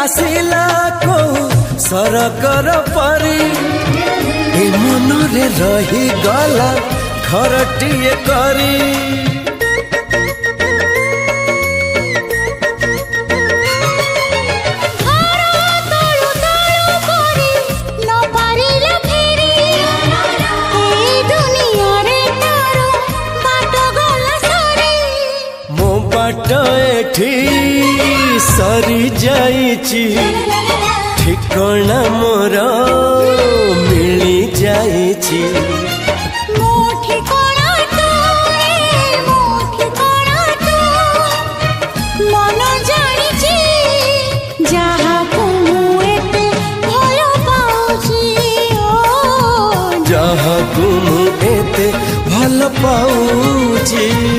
आसिला को सरकर परी ए मनरे रही गला खरटिए करी सरी जाइची ठिकाना मोर मिली जाइची मन जानिची जहाको एते भल पाउची जहाको एते भल पाउची।